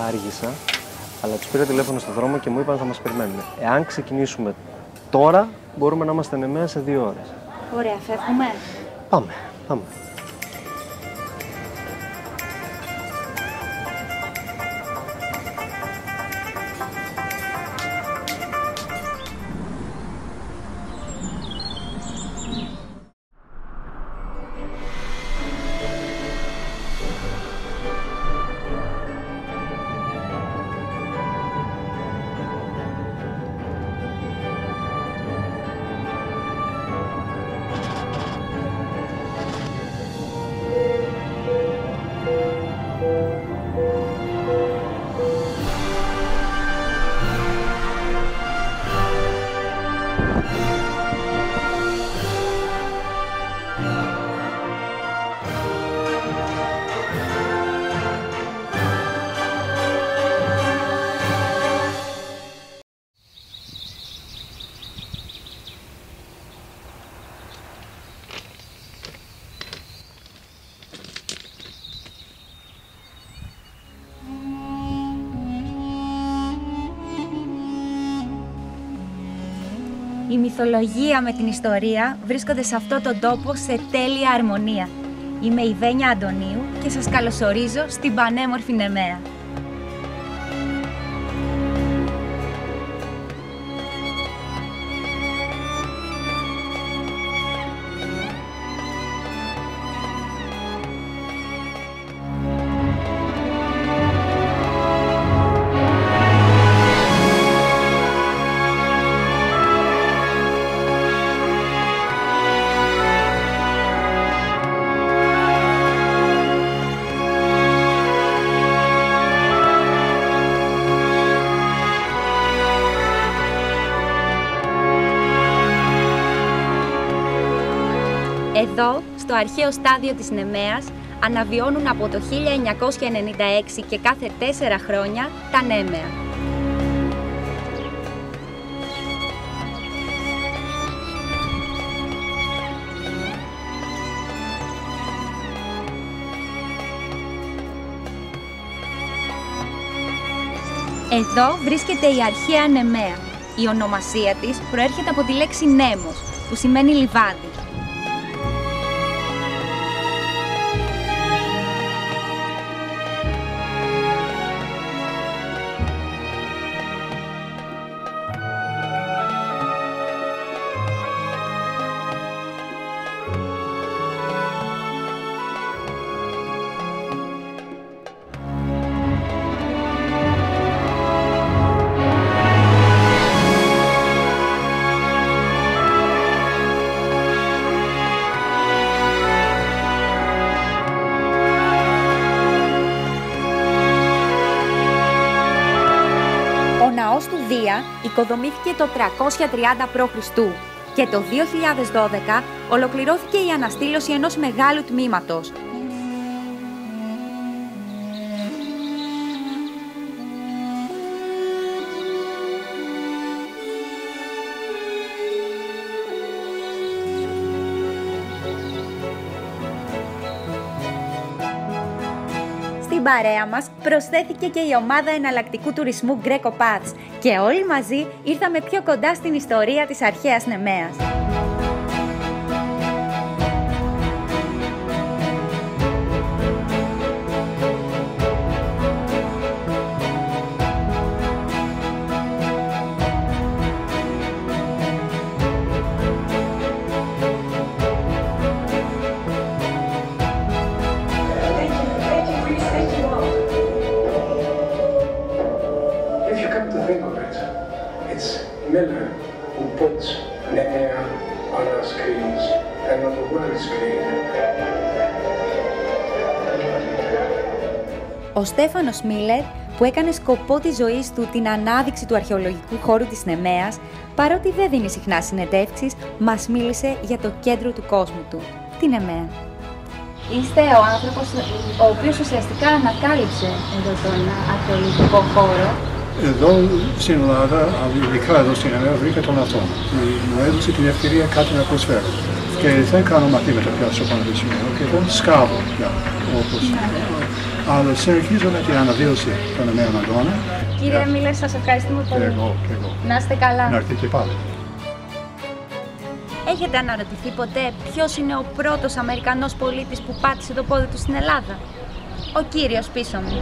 άργησα, αλλά τους πήρα τηλέφωνο στον δρόμο και μου είπαν θα μας περιμένουν. Εάν ξεκινήσουμε τώρα, μπορούμε να είμαστε Νεμαία σε 2 ώρες. Ωραία, φεύγουμε. Πάμε, πάμε. Η μυθολογία με την ιστορία βρίσκονται σε αυτό τον τόπο σε τέλεια αρμονία. Είμαι η Βένια Αντωνίου και σας καλωσορίζω στην πανέμορφη Νεμαία. Εδώ, στο αρχαίο στάδιο της Νεμαίας, αναβιώνουν από το 1996 και κάθε 4 χρόνια τα Νέμαια. Εδώ βρίσκεται η αρχαία Νεμαία. Η ονομασία της προέρχεται από τη λέξη νέμος, που σημαίνει λιβάδι. Ο ναός του Δία οικοδομήθηκε το 330 π.Χ. και το 2012 ολοκληρώθηκε η αναστήλωση ενός μεγάλου τμήματος. Στην παρέα μας προσθέθηκε και η ομάδα εναλλακτικού τουρισμού Greco Paths και όλοι μαζί ήρθαμε πιο κοντά στην ιστορία της αρχαίας Νεμαίας. Miller who puts Nemea on our screens and on the world screen. Ο Στέφανος Μίλερ, που έκανε σκοπό της ζωής του την ανάδειξη του αρχαιολογικού χώρου της Νεμαίας, παρότι δεν δίνει συχνά συνεντεύξεις, μας μίλησε για το κέντρο του κόσμου του, τη Νεμαία. Είστε ο άνθρωπος ο οποίος ουσιαστικά ανακάλυψε εδώ τον αρχαιολογικό χώρο. Εδώ στην Ελλάδα, ειδικά εδώ στην Νεμαία, βρήκα τον αυτό. Μου έδωσε την ευκαιρία κάτι να προσφέρω. Και δεν κάνω μαθήματα πια στο πανεπιστήμιο και δεν σκάβω πια όπως Αλλά συνεχίζω με την αναβίωση των νέων αγώνα. Κύριε Μίλερ, σας ευχαριστούμε πολύ. Και εγώ. Να είστε καλά. Να έρθετε πάλι. Έχετε αναρωτηθεί ποτέ ποιος είναι ο πρώτος Αμερικανός πολίτης που πάτησε το πόδι του στην Ελλάδα? Ο κύριος πίσω μου.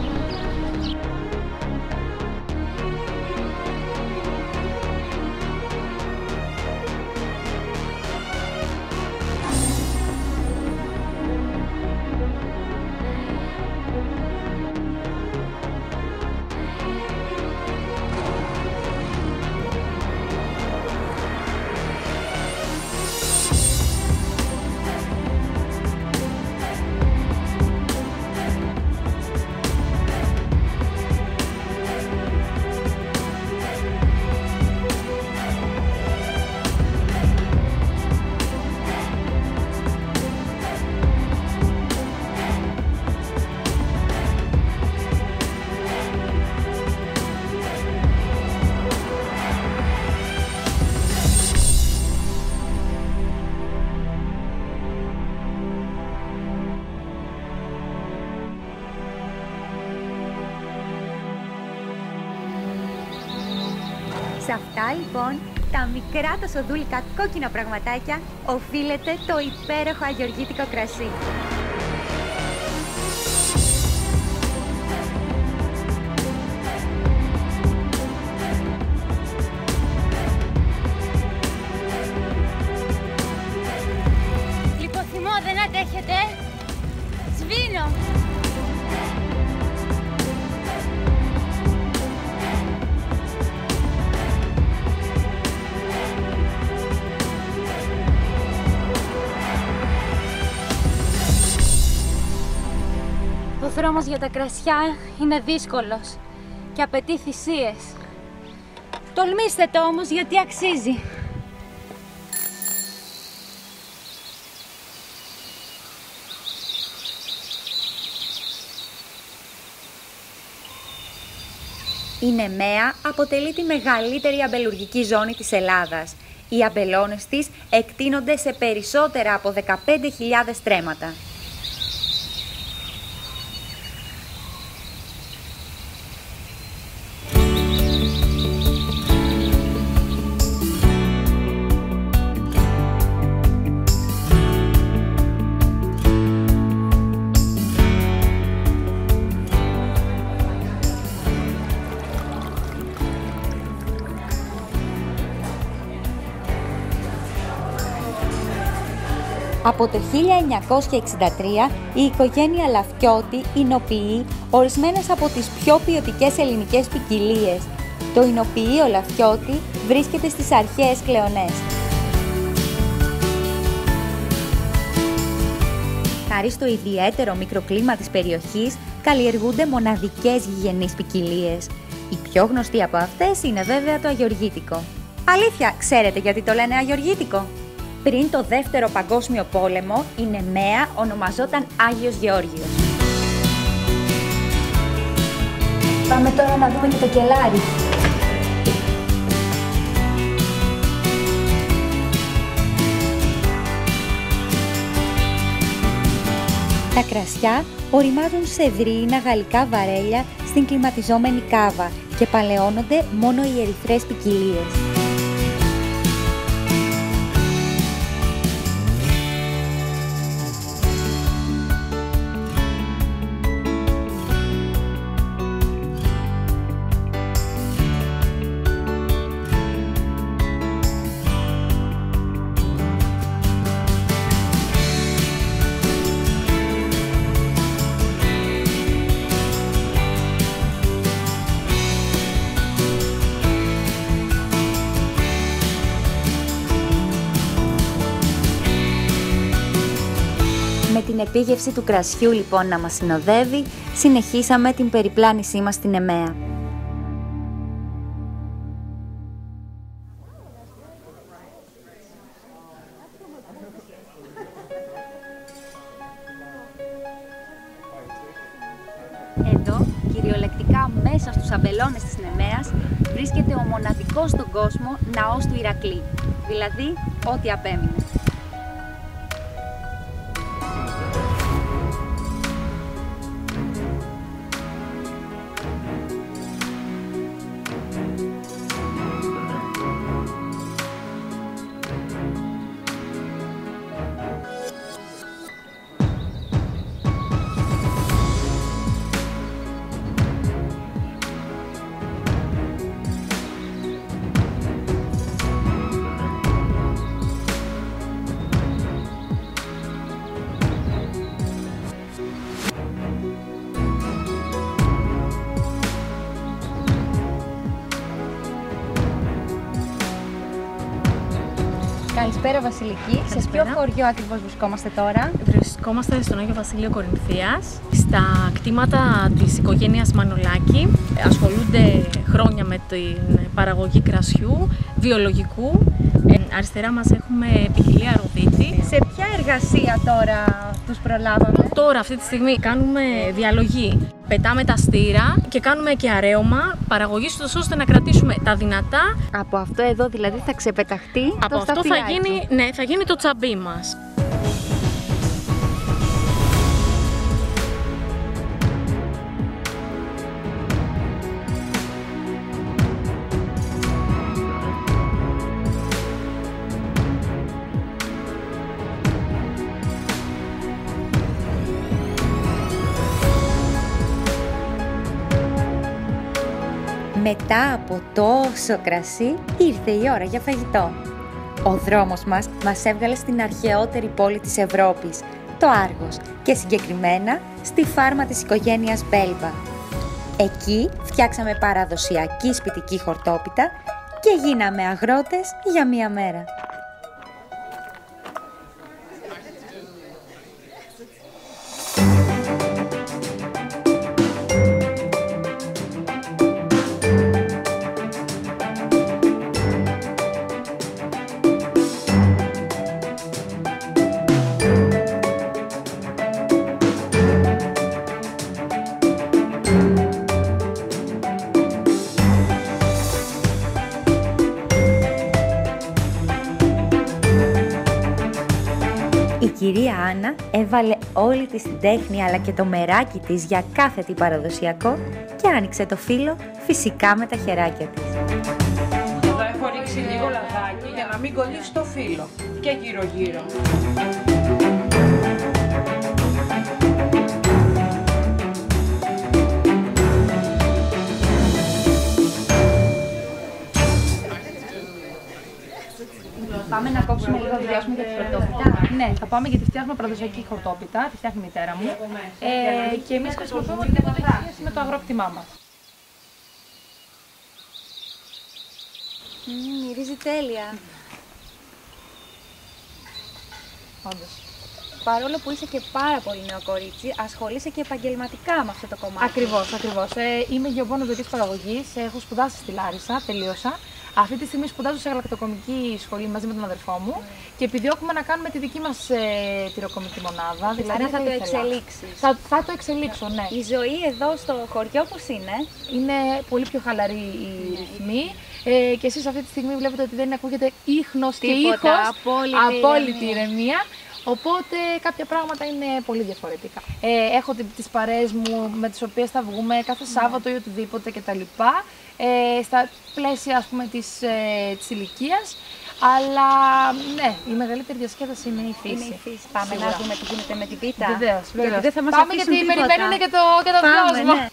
Σε αυτά λοιπόν τα μικρά τα σοδούλικα κόκκινα πραγματάκια οφείλεται το υπέροχο αγιοργίτικο κρασί. Λιποθυμό, δεν αντέχετε? Σβήνω! Ο δρόμος για τα κρασιά είναι δύσκολος και απαιτεί θυσίες. Τολμήστε το όμως, γιατί αξίζει. Η Νεμαία αποτελεί τη μεγαλύτερη αμπελουργική ζώνη της Ελλάδας. Οι αμπελώνες της εκτείνονται σε περισσότερα από 15.000 στρέμματα. Από το 1963 η οικογένεια Λαφκιώτη εινοποιεί ορισμένες από τις πιο ποιοτικές ελληνικές ποικιλίες. Το εινοποιείο Λαφκιώτη βρίσκεται στις αρχαίες Κλεονές. Χάρη στο ιδιαίτερο μικροκλίμα της περιοχής καλλιεργούνται μοναδικές γηγενείς ποικιλίες. Η πιο γνωστή από αυτές είναι βέβαια το αγιοργίτικο. Αλήθεια, ξέρετε γιατί το λένε αγιοργίτικο? Πριν το Δεύτερο Παγκόσμιο Πόλεμο, η Νεμαία ονομαζόταν Άγιος Γεώργιος. Πάμε τώρα να δούμε και το κελάρι. Τα κρασιά οριμάζουν σε δρύυνα γαλλικά βαρέλια στην κλιματιζόμενη κάβα και παλαιώνονται μόνο οι ερυθρές ποικιλίες. Με την επίγευση του κρασιού λοιπόν να μας συνοδεύει, συνεχίσαμε την περιπλάνησή μας στην Νεμαία. Εδώ, κυριολεκτικά μέσα στους αμπελώνες της Νεμαίας, βρίσκεται ο μοναδικός στον κόσμο ναός του Ηρακλή, δηλαδή ό,τι απέμεινε. Καλησπέρα Βασιλική. Σε ποιο χωριό ακριβώς βρισκόμαστε τώρα? Βρισκόμαστε στον Άγιο Βασίλειο Κορινθίας, στα κτήματα της οικογένειας Μανολάκη. Ασχολούνται χρόνια με την παραγωγή κρασιού, βιολογικού. Αριστερά μας έχουμε ποικιλία ροδίτη. Σε ποια εργασία τώρα τους προλάβαμε? Τώρα αυτή τη στιγμή κάνουμε διαλογή. Πετάμε τα στήρα και κάνουμε και αρέωμα παραγωγής τους, ώστε να κρατήσουμε τα δυνατά. Από αυτό εδώ δηλαδή θα ξεπεταχτεί Από το αυτό θα γίνει το τσαμπί μας. Μετά από τόσο κρασί, ήρθε η ώρα για φαγητό. Ο δρόμος μας έβγαλε στην αρχαιότερη πόλη της Ευρώπης, το Άργος, και συγκεκριμένα στη φάρμα της οικογένειας Μπέλβα. Εκεί φτιάξαμε παραδοσιακή σπιτική χορτόπιτα και γίναμε αγρότες για μία μέρα. Η κυρία Άννα έβαλε όλη της την τέχνη αλλά και το μεράκι της για κάθε τι παραδοσιακό και άνοιξε το φύλλο φυσικά με τα χεράκια της. Εδώ έχω ρίξει λίγο λαδάκι για να μην κολλήσει το φύλλο και γύρω-γύρω. Πάμε να κόψουμε λίγο, να δουλειάσουμε για τη χορτόπιτα. Ναι, θα πάμε γιατί φτιάχνουμε παραδοσιακή χορτόπιτα, τη φτιάχνει η μητέρα μου. Και εμείς χρησιμοποιούμε την υποτοχή με το αγρόκτημά μας. Μυρίζει τέλεια. Όντως. Παρόλο που είσαι και πάρα πολύ νέο κορίτσι, ασχολείσαι και επαγγελματικά με αυτό το κομμάτι. Ακριβώς. Είμαι γεωπόνος παραγωγής, έχω σπουδάσει στη Λάρισα, τελείωσα. Αυτή τη στιγμή σπουδάζω σε γαλακτοκομική σχολή μαζί με τον αδερφό μου και επιδιώκουμε να κάνουμε τη δική μας τυροκομική μονάδα. Δηλαδή θα το εξελίξεις. Θα το εξελίξω, ναι. Η ζωή εδώ στο χωριό πώς είναι? Είναι πολύ πιο χαλαρή η ρυθμή και εσείς αυτή τη στιγμή βλέπετε ότι δεν ακούγεται ίχνος και ήχος, απόλυτη ηρεμία. Οπότε κάποια πράγματα είναι πολύ διαφορετικά. Έχω τις παρέες μου με τις οποίες θα βγούμε κάθε Σάββατο ή οτιδήποτε κτλ. Στα πλαίσια ας πούμε της ηλικίας. Αλλά ναι, η μεγαλύτερη διασκέδαση είναι η φύση. Πάμε να δούμε τι γίνεται με την πίτα. Βεβαίως. Γιατί δεν θα μας Πάμε αφήσουν γιατί τίποτα. περιμένουν και το κόσμο. Ναι.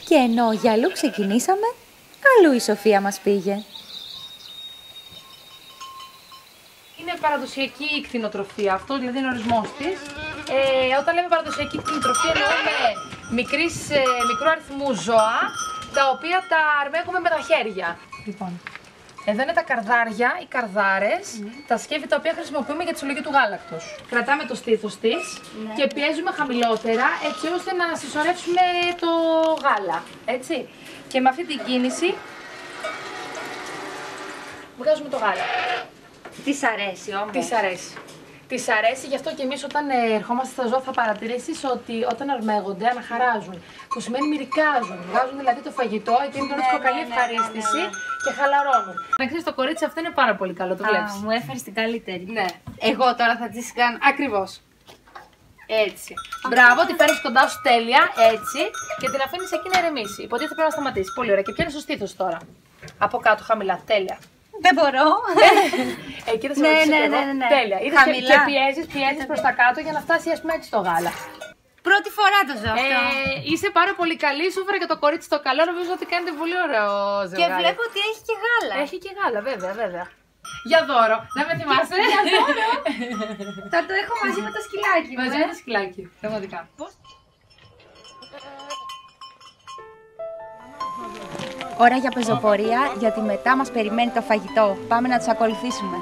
Και ενώ για αλλού ξεκινήσαμε, αλλού η Σοφία μας πήγε. Είναι παραδοσιακή κτηνοτροφία, αυτό δηλαδή είναι ο ορισμός της. Όταν λέμε παραδοσιακή κτηνοτροφία εννοούμε μικρού αριθμού ζώα, τα οποία τα αρμέγουμε με τα χέρια. Λοιπόν, εδώ είναι τα καρδάρια, οι καρδάρες, τα σκεύη τα οποία χρησιμοποιούμε για τη συλλογή του γάλακτος. Κρατάμε το στήθος της και πιέζουμε χαμηλότερα έτσι ώστε να συσσωρεύσουμε το γάλα, έτσι. Και με αυτή την κίνηση βγάζουμε το γάλα. Της αρέσει όμως. Της αρέσει. Της αρέσει, γι' αυτό και εμείς όταν ερχόμαστε στα ζώα θα παρατηρήσεις ότι όταν αρμέγονται αναχαράζουν. Που σημαίνει μυρικάζουν. Βγάζουν δηλαδή το φαγητό, εκείνη τον έχουν καλή ευχαρίστηση και χαλαρώνουν. Να ξέρεις, το κορίτσι αυτό είναι πάρα πολύ καλό, το βλέπεις. Μου έφερες την καλύτερη. Ναι. Εγώ τώρα θα τις κάνω ακριβώς. Έτσι. Μπράβο, τη φέρνεις κοντά σου τέλεια, έτσι. Και την αφήνεις εκεί να ηρεμήσει. Υποτίθεται πρέπει να σταματήσει. Πολύ ωραία. Και πιάνεις το στήθος τώρα. Από κάτω χαμηλά, τέλεια. Δεν μπορώ. Εκεί θα σε ναι. Τέλεια. Χαμηλά. Και πιέζεις προς τα κάτω για να φτάσει ας πούμε έτσι το γάλα. Πρώτη φορά το ζω αυτό. Είσαι πάρα πολύ καλή, σου έφερα και το κορίτσι το καλό, νομίζω ότι κάνετε πολύ ωραίο ζευγάρι. Και βλέπω ότι έχει και γάλα. Έχει και γάλα, βέβαια. Για δώρο. Να με θυμάσαι. Για δώρο. Θα το έχω μαζί με το σκυλάκι μου. Μαζί με το σκυλάκι. Πραγματικά. Ώρα για πεζοπορία, γιατί μετά μας περιμένει το φαγητό. Πάμε να τους ακολουθήσουμε.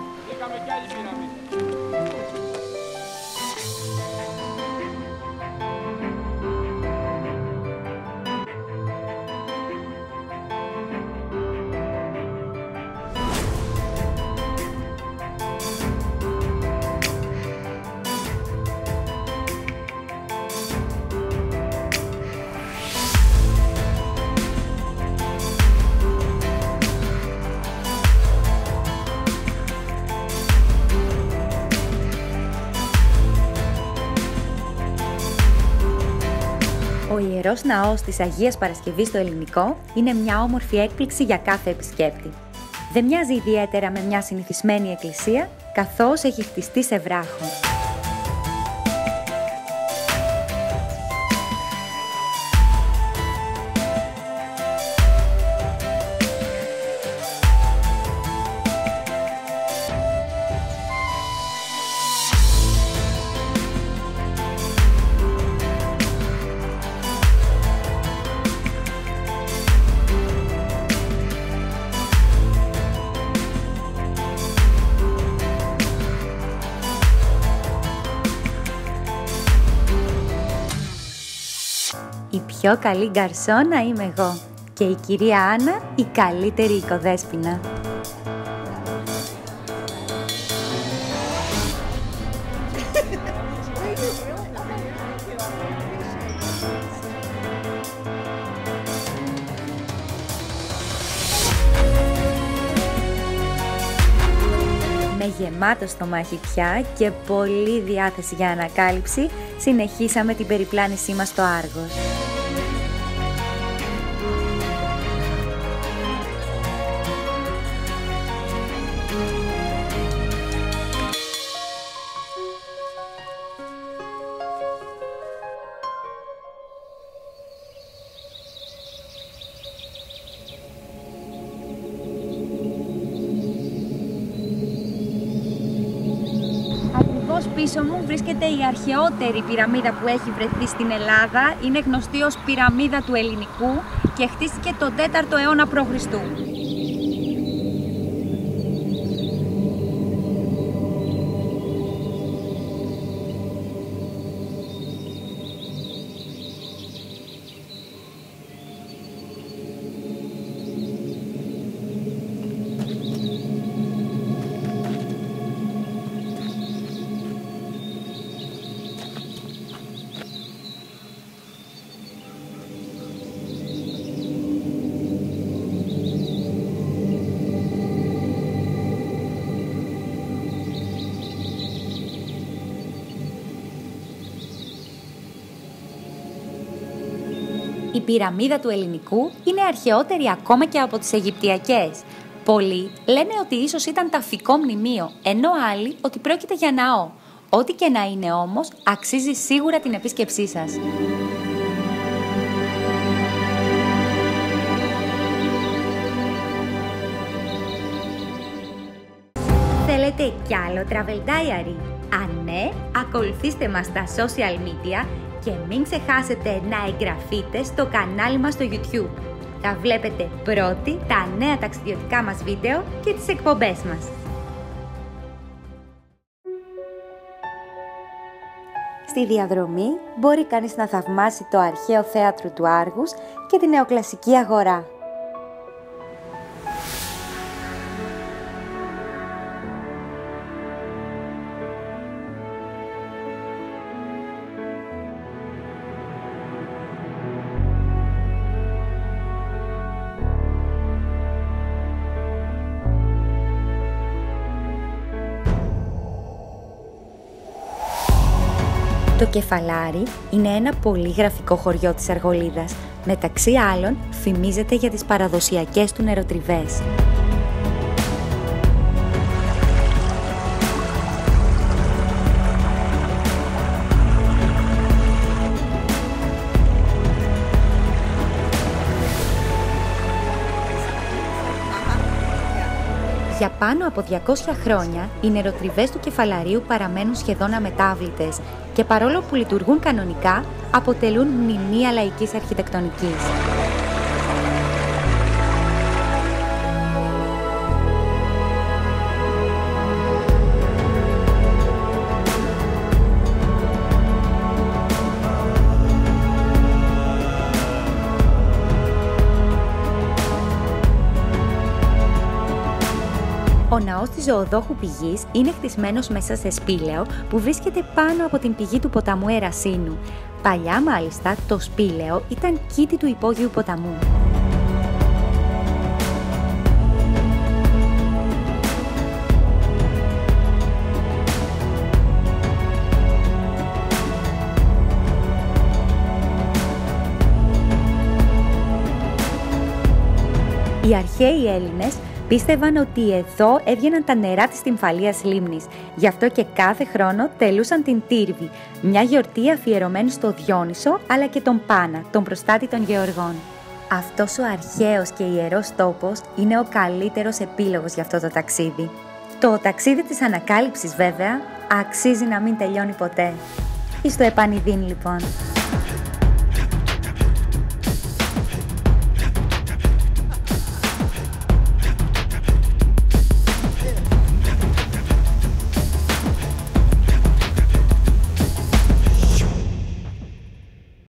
Ο Ιερός Ναός της Αγίας Παρασκευής στο ελληνικό είναι μια όμορφη έκπληξη για κάθε επισκέπτη. Δεν μοιάζει ιδιαίτερα με μια συνηθισμένη εκκλησία, καθώς έχει χτιστεί σε βράχο. Η πιο καλή γκαρσόνα είμαι εγώ και η κυρία Άννα η καλύτερη οικοδέσποινα. Με γεμάτο στομάχι πια και πολλή διάθεση για ανακάλυψη, συνεχίσαμε την περιπλάνησή μας στο Άργος. Πίσω μου βρίσκεται η αρχαιότερη πυραμίδα που έχει βρεθεί στην Ελλάδα. Είναι γνωστή ως πυραμίδα του Ελληνικού και χτίστηκε τον 4ο αιώνα π.Χ. Η πυραμίδα του Ελληνικού είναι αρχαιότερη ακόμα και από τις Αιγυπτιακές. Πολλοί λένε ότι ίσως ήταν ταφικό μνημείο, ενώ άλλοι ότι πρόκειται για ναό. Ό,τι και να είναι όμως, αξίζει σίγουρα την επίσκεψή σας. Θέλετε κι άλλο Travel Diary? Αν ναι, ακολουθήστε μας στα social media και μην ξεχάσετε να εγγραφείτε στο κανάλι μας στο YouTube. Θα βλέπετε πρώτοι τα νέα ταξιδιωτικά μας βίντεο και τις εκπομπές μας. Στη διαδρομή μπορεί κανείς να θαυμάσει το αρχαίο θέατρο του Άργους και την νεοκλασική αγορά. Το Κεφαλάρι είναι ένα πολύ γραφικό χωριό της Αργολίδας. Μεταξύ άλλων, φημίζεται για τις παραδοσιακές του νεροτριβές. Για πάνω από 200 χρόνια, οι νεροτριβές του Κεφαλαρίου παραμένουν σχεδόν αμετάβλητες και παρόλο που λειτουργούν κανονικά, αποτελούν μνημεία λαϊκής αρχιτεκτονικής. Ο ναός της Ζωοδόχου Πηγής είναι χτισμένος μέσα σε σπήλαιο που βρίσκεται πάνω από την πηγή του ποταμού Ερασίνου. Παλιά μάλιστα το σπήλαιο ήταν κήτη του υπόγειου ποταμού. Οι αρχαίοι Έλληνες πίστευαν ότι εδώ έβγαιναν τα νερά της Τυμφαλίας λίμνης. Γι' αυτό και κάθε χρόνο τελούσαν την Τύρβη, μια γιορτή αφιερωμένη στο Διόνυσο αλλά και τον Πάνα, τον προστάτη των Γεωργών. Αυτός ο αρχαίος και ιερός τόπος είναι ο καλύτερος επίλογος για αυτό το ταξίδι. Το ταξίδι της ανακάλυψης βέβαια αξίζει να μην τελειώνει ποτέ. Εις το επανειδήν λοιπόν.